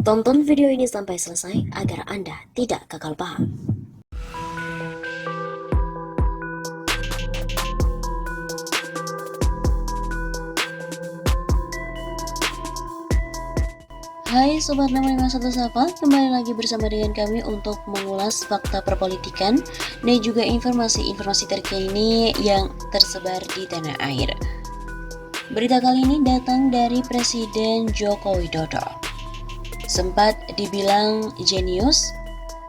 Tonton video ini sampai selesai agar Anda tidak gagal paham. Hai Sobat Memo 51 Sapa, kembali lagi bersama dengan kami untuk mengulas fakta perpolitikan dan juga informasi-informasi terkini yang tersebar di tanah air. Berita kali ini datang dari Presiden Joko Widodo. Sempat dibilang jenius,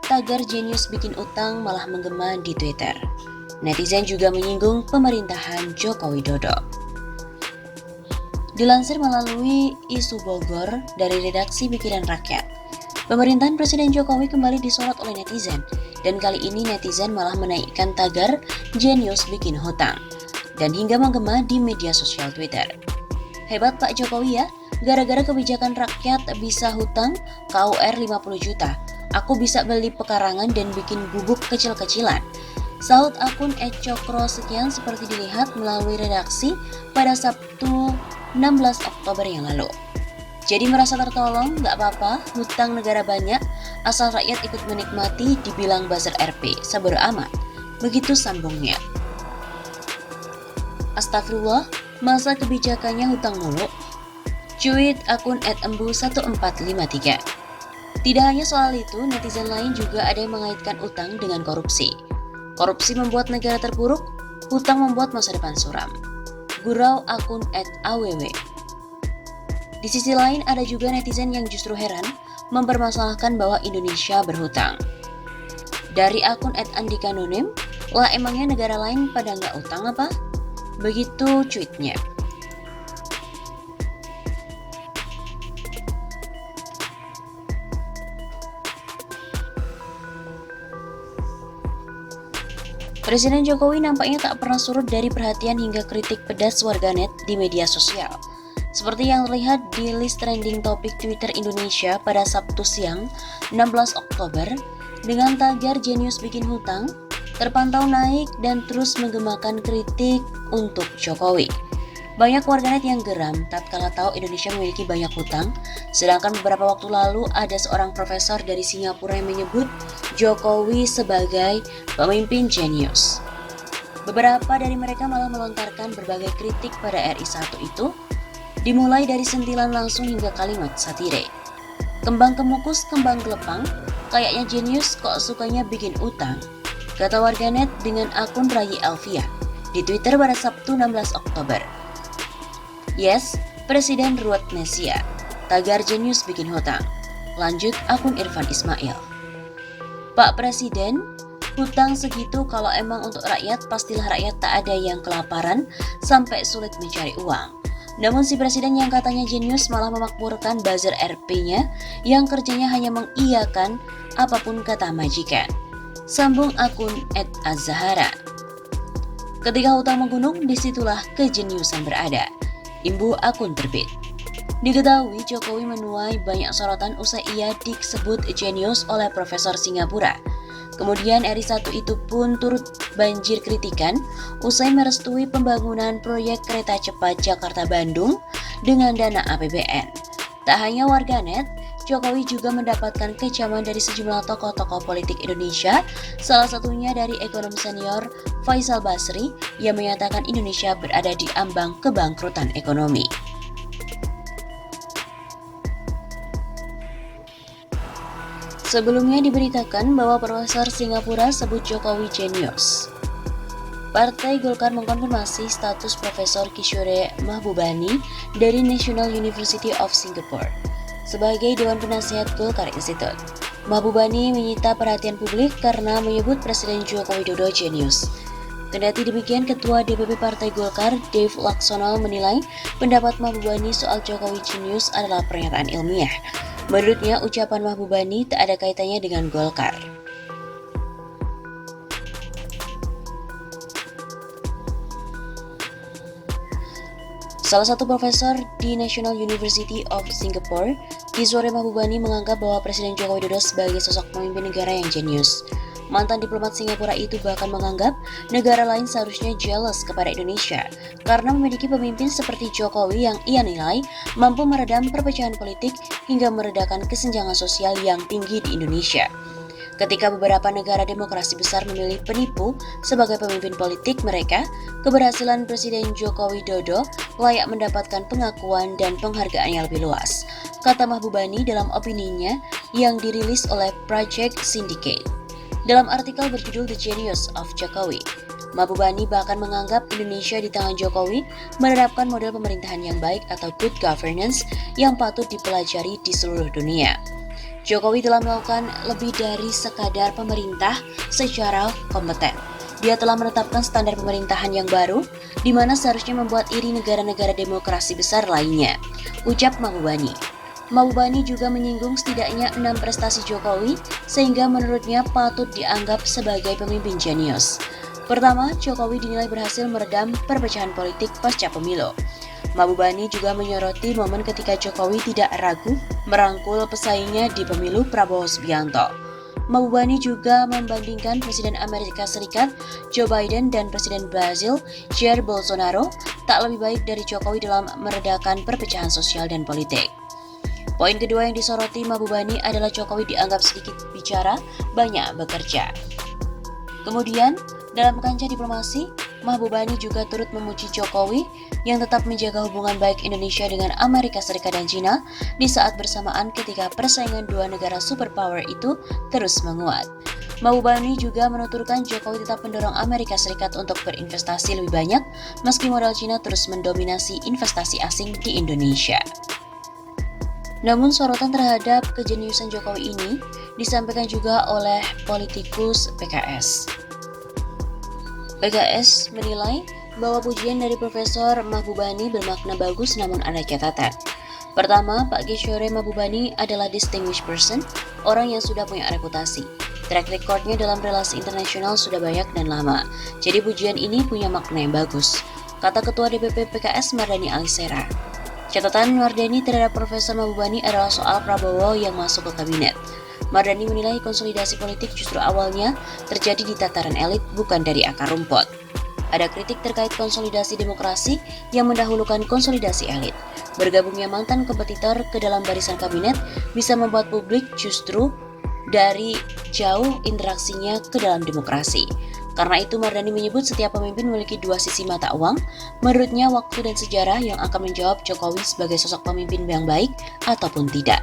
tagar jenius bikin utang malah menggema di Twitter. Netizen juga menyinggung pemerintahan Joko Widodo. Dilansir melalui Isu Bogor dari redaksi Pikiran Rakyat, pemerintahan Presiden Jokowi kembali disorot oleh netizen, dan kali ini netizen malah menaikkan tagar jenius bikin hutang, dan hingga menggema di media sosial Twitter. Hebat Pak Jokowi ya, gara-gara kebijakan rakyat bisa hutang KUR 50 juta, aku bisa beli pekarangan dan bikin bubuk kecil-kecilan. Saut akun @cokro sekian seperti dilihat melalui redaksi pada Sabtu 16 Oktober yang lalu. Jadi merasa tertolong, gak apa-apa, hutang negara banyak, asal rakyat ikut menikmati, dibilang buzzer RP, sabar amat. Begitu sambungnya. Astagfirullah, masa kebijakannya hutang mulu? Cuit akun @embu1453. Tidak hanya soal itu, netizen lain juga ada yang mengaitkan utang dengan korupsi. Korupsi membuat negara terpuruk, hutang membuat masa depan suram. Gurau akun @aww. Di sisi lain ada juga netizen yang justru heran mempermasalahkan bahwa Indonesia berhutang. Dari akun @andikanonim, lah emangnya negara lain pada nggak utang apa? Begitu cuitnya. Presiden Jokowi nampaknya tak pernah surut dari perhatian hingga kritik pedas warganet di media sosial. Seperti yang terlihat di list trending topik Twitter Indonesia pada Sabtu siang 16 Oktober, dengan tagar jenius bikin hutang, terpantau naik dan terus menggemakan kritik untuk Jokowi. Banyak warganet yang geram tatkala tahu Indonesia memiliki banyak hutang, sedangkan beberapa waktu lalu ada seorang profesor dari Singapura yang menyebut Jokowi sebagai pemimpin jenius. Beberapa dari mereka malah melontarkan berbagai kritik pada RI1 itu, dimulai dari sentilan langsung hingga kalimat satire. Kembang kemukus, kembang gelepang, kayaknya jenius kok sukanya bikin utang, kata warganet dengan akun Rayi Alfia di Twitter pada Sabtu 16 Oktober. Yes, Presiden Ruwet Nesia, tagar jenius bikin hutang. Lanjut akun Irfan Ismail. Pak Presiden, hutang segitu kalau emang untuk rakyat, pastilah rakyat tak ada yang kelaparan sampai sulit mencari uang. Namun si presiden yang katanya jenius malah memakmurkan buzzer RP-nya yang kerjanya hanya mengiyakan apapun kata majikan. Sambung akun @azahara. Ketika hutang menggunung, disitulah kejeniusan berada. Imbu akun Terbit. Diketahui Jokowi menuai banyak sorotan usai ia disebut jenius oleh Profesor Singapura. Kemudian RI1 itu pun turut banjir kritikan usai merestui pembangunan proyek kereta cepat Jakarta-Bandung dengan dana APBN. Tak hanya warganet, Jokowi juga mendapatkan kecaman dari sejumlah tokoh-tokoh politik Indonesia, salah satunya dari ekonom senior Faisal Basri yang menyatakan Indonesia berada di ambang kebangkrutan ekonomi. Sebelumnya diberitakan bahwa Profesor Singapura sebut Jokowi jenius. Partai Golkar mengkonfirmasi status Profesor Kishore Mahbubani dari National University of Singapore sebagai Dewan Penasihat Golkar Institute. Mahbubani menyita perhatian publik karena menyebut Presiden Joko Widodo jenius. Kendati demikian, Ketua DPP Partai Golkar, Dave Laksono, menilai pendapat Mahbubani soal Jokowi jenius adalah pernyataan ilmiah. Menurutnya, ucapan Mahbubani tak ada kaitannya dengan Golkar. Salah satu profesor di National University of Singapore, Kishore Mahbubani, menganggap bahwa Presiden Joko Widodo sebagai sosok pemimpin negara yang jenius. Mantan diplomat Singapura itu bahkan menganggap negara lain seharusnya jealous kepada Indonesia karena memiliki pemimpin seperti Jokowi yang ia nilai mampu meredam perpecahan politik hingga meredakan kesenjangan sosial yang tinggi di Indonesia. Ketika beberapa negara demokrasi besar memilih penipu sebagai pemimpin politik mereka, keberhasilan Presiden Joko Widodo layak mendapatkan pengakuan dan penghargaan yang lebih luas, kata Mahbubani dalam opininya yang dirilis oleh Project Syndicate. Dalam artikel berjudul The Genius of Jokowi, Mahbubani bahkan menganggap Indonesia di tangan Jokowi menerapkan model pemerintahan yang baik atau good governance yang patut dipelajari di seluruh dunia. Jokowi telah melakukan lebih dari sekadar pemerintah secara kompeten. Dia telah menetapkan standar pemerintahan yang baru, di mana seharusnya membuat iri negara-negara demokrasi besar lainnya, ucap Mahbubani. Mahbubani juga menyinggung setidaknya 6 prestasi Jokowi, sehingga menurutnya patut dianggap sebagai pemimpin jenius. Pertama, Jokowi dinilai berhasil meredam perpecahan politik pasca pemilu. Mahbubani juga menyoroti momen ketika Jokowi tidak ragu merangkul pesaingnya di pemilu Prabowo Subianto. Mahbubani juga membandingkan Presiden Amerika Serikat Joe Biden dan Presiden Brazil Jair Bolsonaro tak lebih baik dari Jokowi dalam meredakan perpecahan sosial dan politik. Poin kedua yang disoroti Mahbubani adalah Jokowi dianggap sedikit bicara, banyak bekerja. Kemudian, dalam kancah diplomasi, Mahbubani juga turut memuji Jokowi yang tetap menjaga hubungan baik Indonesia dengan Amerika Serikat dan China di saat bersamaan ketika persaingan dua negara superpower itu terus menguat. Mahbubani juga menuturkan Jokowi tetap mendorong Amerika Serikat untuk berinvestasi lebih banyak meski modal China terus mendominasi investasi asing di Indonesia. Namun sorotan terhadap kejeniusan Jokowi ini disampaikan juga oleh politikus PKS. PKS menilai bahwa pujian dari Profesor Mahbubani bermakna bagus namun ada catatan. Pertama, Pak Gishore Mahbubani adalah distinguished person, orang yang sudah punya reputasi. Track recordnya dalam relasi internasional sudah banyak dan lama, jadi pujian ini punya makna yang bagus, kata Ketua DPP PKS Mardhani Alisera. Catatan Mardhani terhadap Profesor Mahbubani adalah soal Prabowo yang masuk ke kabinet. Mardhani menilai konsolidasi politik justru awalnya terjadi di tataran elit bukan dari akar rumput. Ada kritik terkait konsolidasi demokrasi yang mendahulukan konsolidasi elit. Bergabungnya mantan kompetitor ke dalam barisan kabinet bisa membuat publik justru dari jauh interaksinya ke dalam demokrasi. Karena itu Mardhani menyebut setiap pemimpin memiliki dua sisi mata uang. Menurutnya waktu dan sejarah yang akan menjawab Jokowi sebagai sosok pemimpin yang baik ataupun tidak.